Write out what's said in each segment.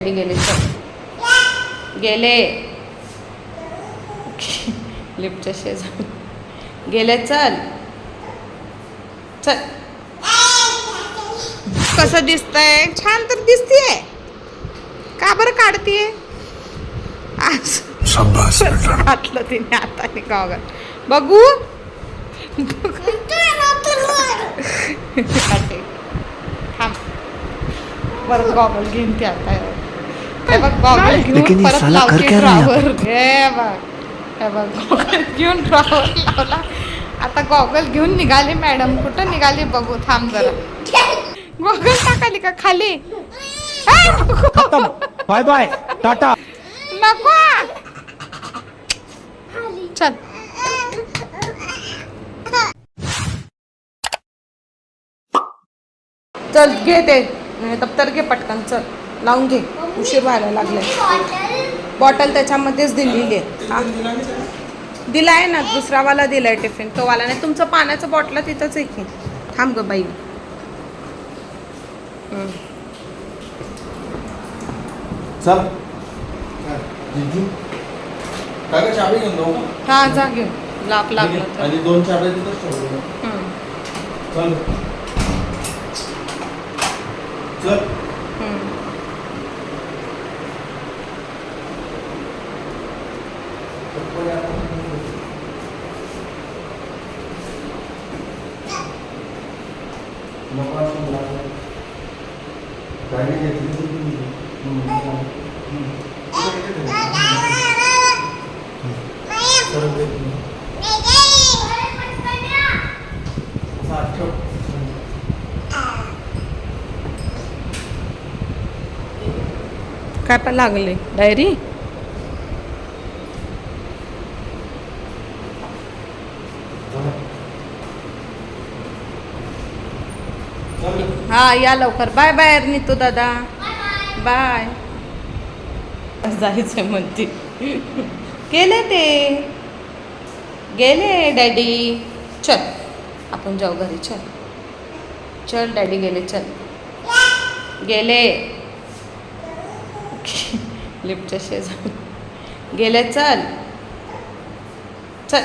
गेले चल गेले लिफ्टच्या शेजारी गेले चल चल. कसं दिसतंय? छान तर दिसतीये. का बरं काढतीये? आज घातलं तिने आता गॉगल बघू. थांब परत गॉगल घेऊन ती आता बघ गॉगल घेऊन परत लावते ड्रॉवर. हे बघ गॉगल घेऊन ड्रॉवर लावला. आता गॉगल घेऊन निघाली मॅडम. कुठं निघाली बघू थांब जरा. गॉगल टाकाली का खाली? Bye bye tata. नको चल. चल घे ते दप्तर घे पटकन. चल लावून घे. उशीर व्हायला लागलाय. बॉटल त्याच्यामध्येच दिलेली आहे. दिला आहे ना दुसरावाला दिलाय टिफिन. तो वाला नाही. तुमचं पाण्याचं बॉटल तिथंच आहे की. थांब ग बाई. चल जिजू काय का चाबी घेऊन जाऊ. हा जा घेऊन. लाक लागलं तर. आणि 2 चाब्या तिथंच ठेवू. चल चल. गाडी घेतली काय पण लागले डायरी. हा या लवकर. बाय बाय नीतू दादा. बाय. जायचं म्हणते. गेले ते गेले डॅडी. चल आपण जाऊ घरी. चल चल डॅडी गेले. चल गेले लिफ्टच्या शेजारी गेले. चल चल.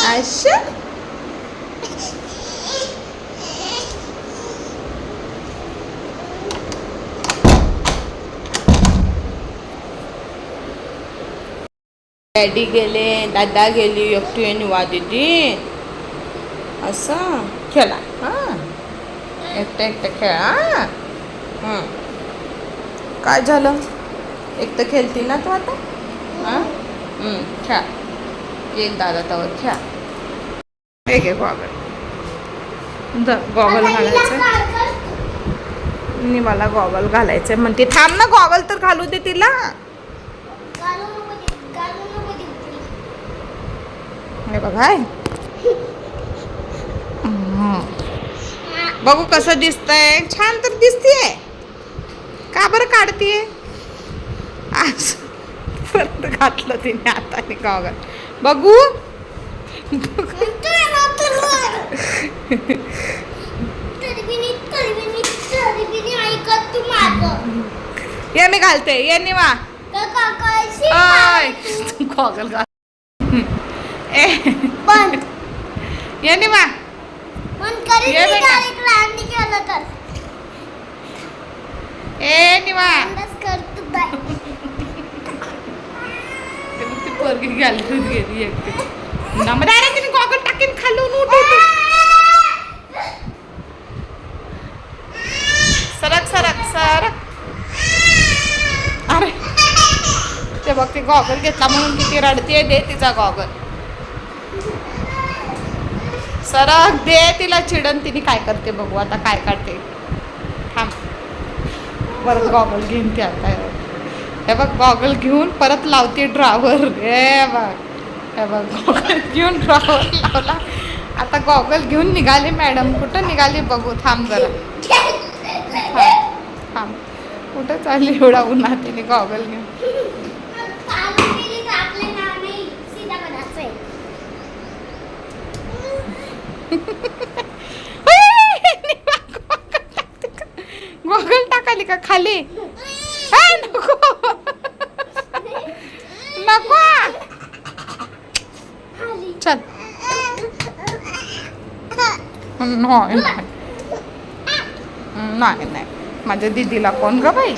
अच्छा डॅडी गेले. दादा गेली. एकटी निवा दीदी असं खेळा. हां एकटं खेळा. काय झालं? एकटं खेळती ना तू आता. हां खेळा. एक दादा तवर खेळा. हे घे गॉगल. गॉगल घालायचं. मी मला गॉगल घालायचंय म्हणते. थांब ना गॉगल तर घालू दे तिला. हे बघाय बघू कसं दिसतंय. छान तर दिसतीये. का बरं काढतीये? आज परत घातलं तिने आता गॉगल बघू. ये मी घालते. ये निवा गॉगल घाल. ये निवा ये बेटा. ए निवा ती पोरगी गॅलरीत गेली एकटी. नमदारा तिने गॉगल टाकीन खालून उठवतो. सरक सरक सरक. अरे ते बघ ते गॉगल घेतला म्हणून किती रडतीये. दे तिचा गॉगल. सरक दे तिला. चिडन तिने काय करते बघू आता. काय काढते थांब. परत गॉगल घेऊन ती आता. हे बघ गॉगल घेऊन परत लावते ड्रॉवर. हे बघ गॉगल घेऊन ड्रॉवर लावला. आता गॉगल घेऊन निघाली मॅडम. कुठं निघाली बघू. थांब जरा. थांब कुठं चालली एवढा उन्हात तिने गॉगल घेऊन. गॉगल टाकाली का खाली ए, नको नको चल नाही नाही नाही माझ्या दीदीला कोण ग बाई